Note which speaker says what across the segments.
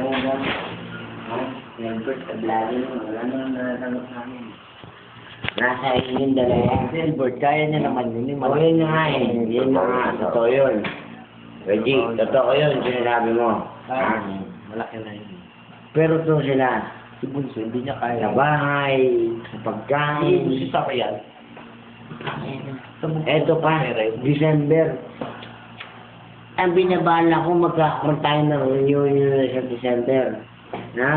Speaker 1: mo ba? Nag-bird sa vlogging mo. Wala naman natatanggap namin. Nasa yung dalawa.
Speaker 2: Silbert, kaya niya naman yun.
Speaker 1: Oo, yun nga eh. Yun nga. Totoo yun. Reggie, totoo yun. Sinasabi mo.
Speaker 2: Malaki na yun.
Speaker 1: Pero to sila.
Speaker 2: Si Bunso, hindi niya kaya.
Speaker 1: Sa bahay, sa pagkain.
Speaker 2: Si Papa yan.
Speaker 1: Eto pa, December. Ang binabala ko magkakaroon tayo ng reunion sa December. Ha?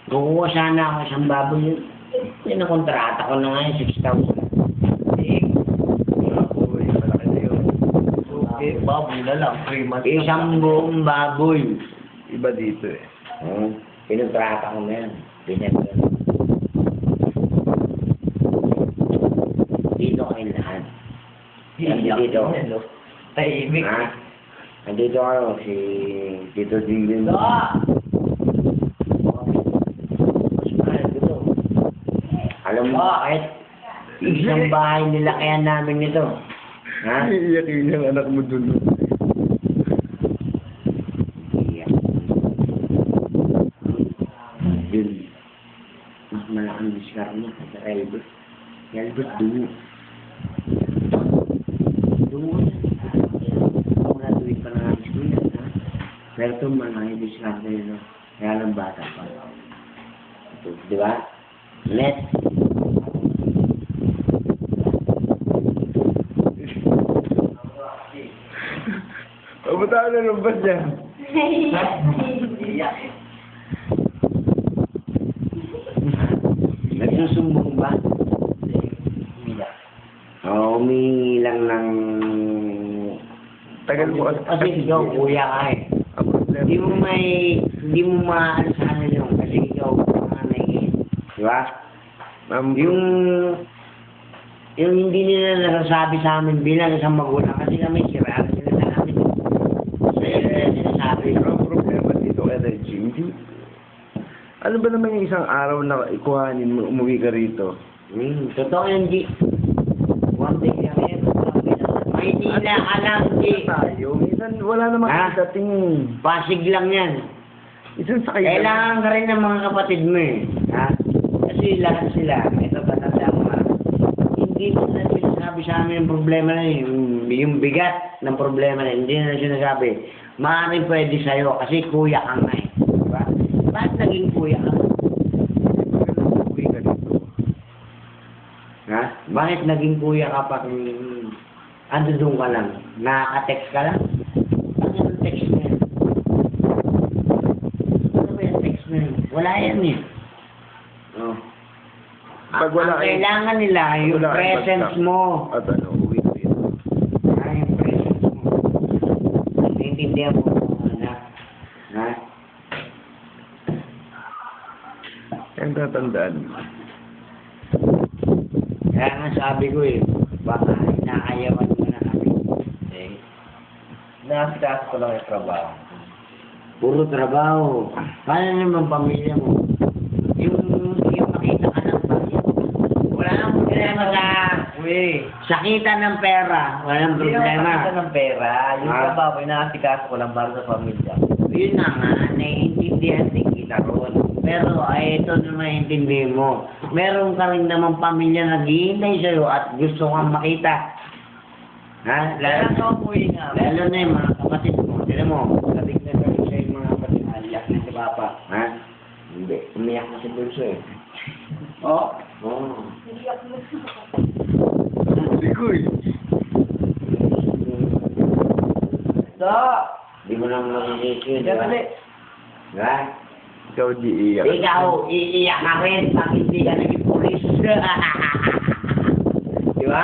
Speaker 1: Kukuha sana ako isang baboy. Pinakontrata ko na nga yung 6,000.
Speaker 2: Uy, malaki na yun. Okay, baboy na lang. 3 months.
Speaker 1: Isang buong baboy.
Speaker 2: Iba dito eh.
Speaker 1: Pinontrata ko na yan. December. Dito kayo lahat. Dito.
Speaker 2: Tahimik.
Speaker 1: Ha? Nandito kayo, si Tito Dilin. Alam mo bakit? Isang bahay nila kaya namin nito. Ha?
Speaker 2: Iyakin yung anak mo dun.
Speaker 1: Iyak. Yun. Mas malaking diskar mo sa Elbert. Elbert, dungo. Dungo na. Graduate pa na ng school yan, ha? Pero ito malaking diskar na yun, no? Kaya lang bata pa. Ito, di ba? Net.
Speaker 2: Pabutaan na ng bas yan.
Speaker 1: Nagsusumbong ba? Oo, humingi lang ng...
Speaker 2: Tagal mo
Speaker 1: Kasi ikaw, kuya ka eh.
Speaker 2: Ang problema.
Speaker 1: Hindi mo maano sa ano yun. Kasi ikaw, panganay eh. Di ba? Yung hindi nila nasasabi sa amin bilang isang magulang. Kasi kami sira sila sa amin. Kaya nila sinasabi.
Speaker 2: Ang problema dito kay Reggie, hindi. Ano ba naman yung isang araw na ikuhanin mo, umuwi ka rito?
Speaker 1: Totoo yun, G. One day kami. May hindi na alam, G.
Speaker 2: Tayo, minsan wala namang dating.
Speaker 1: Pasig lang yan.
Speaker 2: Minsan sa kayo.
Speaker 1: Kailangan ka rin ng mga kapatid mo eh. Ha? Kasi lahat sila, ito katanda mo ha. Hindi na sinasabi sa amin yung problema na yun. Yung bigat ng problema na yun. Hindi na sinasabi. Maaaring pwede sa'yo kasi kuya ka nga eh. Diba? Bakit naging kuya ka?
Speaker 2: Umuwi ka dito.
Speaker 1: Ha? Bakit naging kuya ka pa kung ando doon ka lang? Nakaka-text ka lang? Ano yung text mo yan? Ano ba yung text mo yan? Wala yan eh. Oh.
Speaker 2: Pag wala
Speaker 1: ang kailangan nila, yung
Speaker 2: wala kayong
Speaker 1: presence
Speaker 2: basta.
Speaker 1: mo.
Speaker 2: At ano, uwi ko dito.
Speaker 1: Yung presence mo. Naiintindihan mo, anak. Ha?
Speaker 2: Ang tatandaan.
Speaker 1: Kaya nga sabi ko eh, baka inaayawan mo na kami. Eh,
Speaker 2: Nakasikas ko lang yung trabaho.
Speaker 1: puro trabaho. Paano naman pamilya mo? Yung makita ka ng pamilya. Wala nang problema sa sakitan ng pera. Walang
Speaker 2: Hindi
Speaker 1: problema.
Speaker 2: yung ng pera. Yung
Speaker 1: Ah.
Speaker 2: trabaho, nakasikas ko lang para sa pamilya.
Speaker 1: Yun na nga, naiintindihan din kita ron. Pero ay ito na maintindihan mo. Meron ka rin naman pamilya naghihintay sa'yo at gusto kang makita. Ha? Lalo na yung mga kapatid mo. Tignan mo, sabik na sabi sa'yo yung mga kapatid. Aliyak na si Papa. Ha? Hindi. Umiyak na si Bulso eh.
Speaker 2: Oh?
Speaker 1: Oo.
Speaker 2: Hindi ko eh.
Speaker 1: Di mo naman masisisi yun, di ba?
Speaker 2: Hindi.
Speaker 1: Diba?
Speaker 2: Ikaw di iyak.
Speaker 1: Ikaw, iiyak ka rin pag hindi ka naging pulis. Di ba?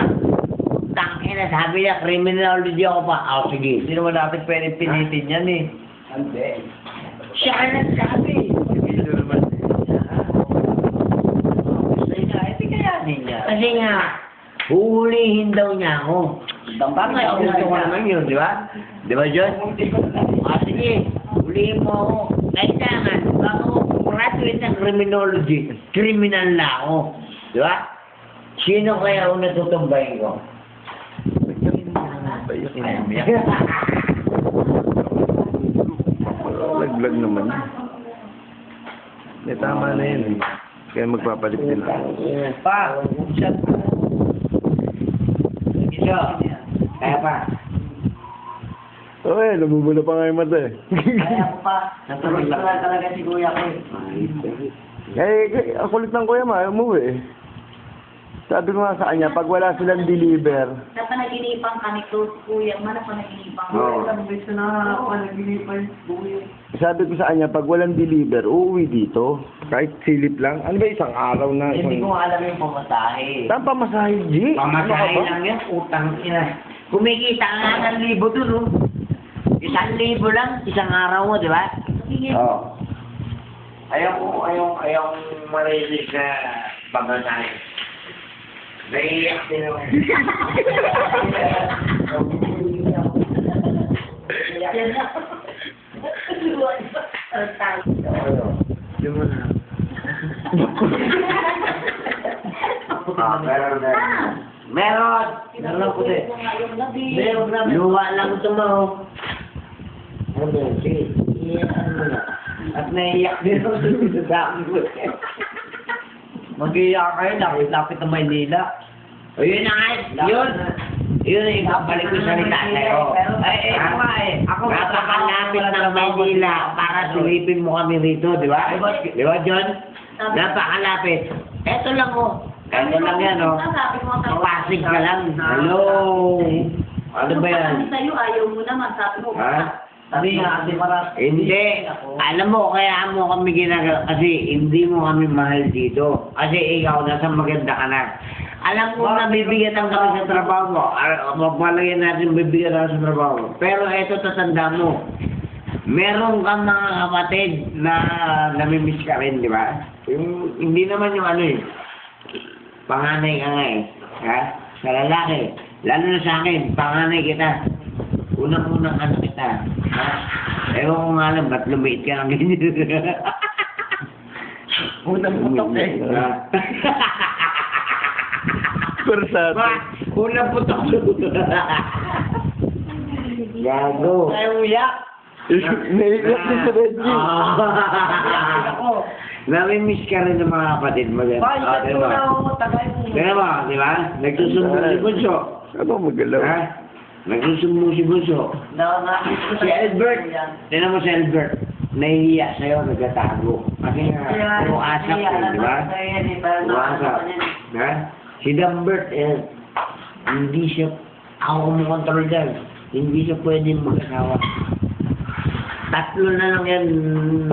Speaker 1: Tangina, sabi niya, criminology ako pa. Oh, sige.
Speaker 2: Hindi naman natin pwede pinitin yan eh.
Speaker 1: Hindi. Siya ka nagsabi.
Speaker 2: Hindi naman. Gusto niya, hindi kayanin niya.
Speaker 1: Kasi nga, huhulihin daw niya ako. Bakit ako gusto ko naman yun, di ba? Di ba, John? Sige, hulihin mo ako. Kailangan, ako, graduate ng criminology, criminal na ako. Di ba? Sino kaya ang natutumbayin ko?
Speaker 2: Ayaw. nag-vlog naman. Eh, tama na yun eh. Kaya magpapalit din ako.
Speaker 1: Pa! Shut Iso! Kaya pa!
Speaker 2: Oo namumula pa nga yung mata eh.
Speaker 1: Kaya ko pa! Natuloy na talaga si kuya ko
Speaker 2: Eh, ang kulit ng kuya mo, ayaw mo eh. Sabi ko nga sa kanya, pag wala silang deliver,
Speaker 3: Napanaginipan ka ni Kuya, napanaginipan ka.
Speaker 1: Oo.
Speaker 3: Ilang beses na napanaginipan Kuya.
Speaker 2: sabi ko sa kanya, pag walang deliver, uuwi dito. Kahit silip lang. Ano ba isang araw na?
Speaker 1: Hindi ko alam yung pamasahe.
Speaker 2: Saan pamasahe, G?
Speaker 1: Pamasahe
Speaker 2: Ano ka ba?
Speaker 1: lang yan, utang ina. Kumikita nga ng 1,000 dun, oh. 1,000 lang, isang araw mo, di ba? Oo. Ayaw marinig na pamasahe. Naiiyak din ako.
Speaker 3: Yan na.
Speaker 2: Yung mga...
Speaker 1: Meron. Meron ko din.
Speaker 3: Meron na.
Speaker 1: Luwa lang ito mo. Ano, sige. Iyan mo na. At naiiyak din ako sa akin ko. Mag-iiyak kayo, lapit na Maynila. O yun na nga, yun ang ibabalik ko sa salita sa'yo.
Speaker 3: Ako nga eh. Ako
Speaker 1: Napakalapit ng Maynila para silipin mo kami rito, di ba? Di ba, John? Napakalapit. Eto lang oh. Eto lang yan oh. Pasig ka lang. Hello. Ano ba yan?
Speaker 3: Sa'yo, ayaw mo naman. Sabi mo,
Speaker 1: Ha?
Speaker 3: sabi nga, ate para.
Speaker 1: Hindi. Alam mo, kaya mo kami ginagawa. Kasi hindi mo kami mahal dito. Kasi ikaw, nasa maganda ka na. Alam mo na bibigyan kami sa trabaho mo. Mapalagyan natin bibigyan natin sa trabaho mo. Pero eto, tatanda mo. Meron kang mga kapatid na namimiss ka rin, di ba? Hindi naman yung ano eh. Panganay ka nga eh. Ha? Sa lalaki. Lalo na sa akin, panganay kita. Unang-unang ano kita. Ha? Ewan ko nga alam, ba't lumiit ka ng ganyan?
Speaker 3: Unang putok eh.
Speaker 1: Ha?
Speaker 2: Persat.
Speaker 1: Unang putok. Gago.
Speaker 3: Ay, uyak.
Speaker 2: Naiiyak din sa Reggie.
Speaker 3: Ako.
Speaker 1: Namimiss ka rin ng mga kapatid mo.
Speaker 3: Pa, ikat
Speaker 1: Diba?
Speaker 3: mo na ako. Tagay mo.
Speaker 1: Kaya ba, di ba? Nagsusumbong si Bunso.
Speaker 2: Ano magalaw?
Speaker 1: Ha? Nagsusumbong si Bunso. Si Albert. Tignan mo si Albert. Nahihiya sa'yo, nagtatago. Kasi nga, puro asap eh, di ba? Puro asap. Ha? Si Dambert, hindi siya, ako kumukontrol dyan. Hindi siya pwedeng mag-asawa. Tatlo na lang yan,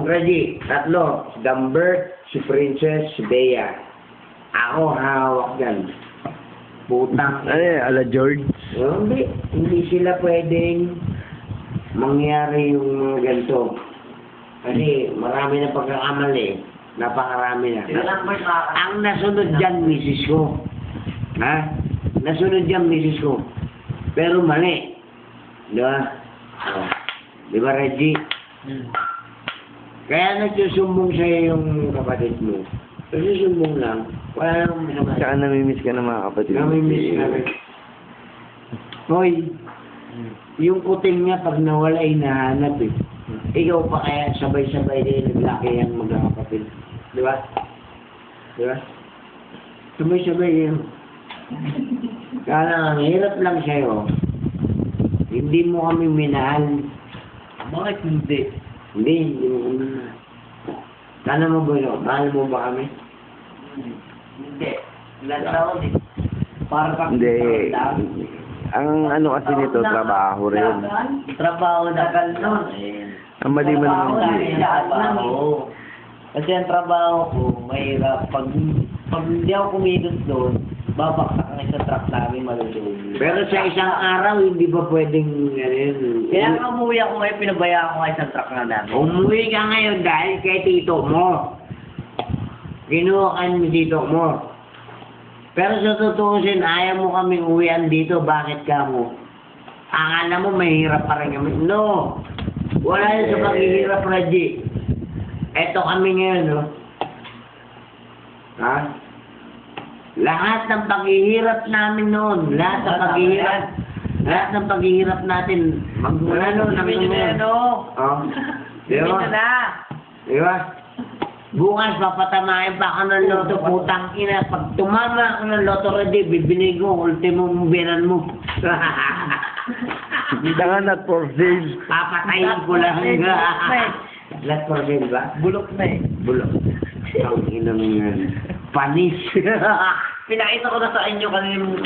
Speaker 1: Reggie. Tatlo. Si Dambert, si Princess, si Bea. Ako hawak dyan. Putang.
Speaker 2: Ano yan, ala George?
Speaker 1: Hindi sila pwedeng mangyari yung mga ganito. Kasi marami na pagkakamali. Napakarami na. Ang nasunod dyan, misis ko. Ha? Nasunod dyan, misis ko. Pero mali. Di ba? Oh. Di ba, Reggie? Kaya nagsusumbong sa'yo yung kapatid mo. Nagsusumbong lang. Wala namang masama.
Speaker 2: Saka namimiss ka ng mga kapatid mo.
Speaker 1: Namimiss ka rin. Hoy, yung kuting niya pag nawala ay nahanap eh. Ikaw pa kaya sabay-sabay din naglaki yan magkakapatid. Di ba? Di ba? Sabay-sabay yun. Kaya ang hirap lang sa'yo. Hindi mo kami minahal.
Speaker 3: Bakit hindi?
Speaker 1: Hindi mo kami minahal. Sana mo ba yun? Mahal mo ba kami?
Speaker 3: Hindi. Ilan taon eh. Para pa.
Speaker 2: Hindi. Ang ano kasi nito, trabaho rin.
Speaker 3: Trabaho na nun.
Speaker 2: Ang mali mo naman.
Speaker 3: Trabaho. Kasi ang trabaho ko, mahirap. Pag hindi ako kumikot doon, babaksak na sa truck namin malulog.
Speaker 1: Pero sa isang araw, hindi ba pwedeng
Speaker 3: Kaya nga umuwi ako ngayon, pinabayaan ko nga isang truck na namin.
Speaker 1: umuwi ka ngayon dahil kay tito mo. Kinuha ka ni tito mo. Pero sa tutuusin, ayaw mo kaming uwian dito. Bakit ka mo? Akala mo mahirap pa rin kami. No! Wala yun sa paghihirap, Reggie. Eto kami ngayon, no? Ha? Lahat ng paghihirap namin noon, lahat ng paghihirap. Lahat ng paghihirap natin, magmula nun,
Speaker 3: Sabihin nyo na yan,
Speaker 1: Oh. Di
Speaker 3: Sabihin
Speaker 1: ba?
Speaker 3: nyo na.
Speaker 1: Di ba? Bukas, papatamahin pa ako ng loto, putang ina. Pag tumama ako ng loto, ready, bibinig ko, ultimo mong binan mo.
Speaker 2: Kita nga not for sale.
Speaker 1: Papatayin ko lang. Lahat for sale ba?
Speaker 3: Bulok na eh.
Speaker 1: Bulok. Ang inang yan. Panis.
Speaker 3: Pinakita ko na sa inyo kanina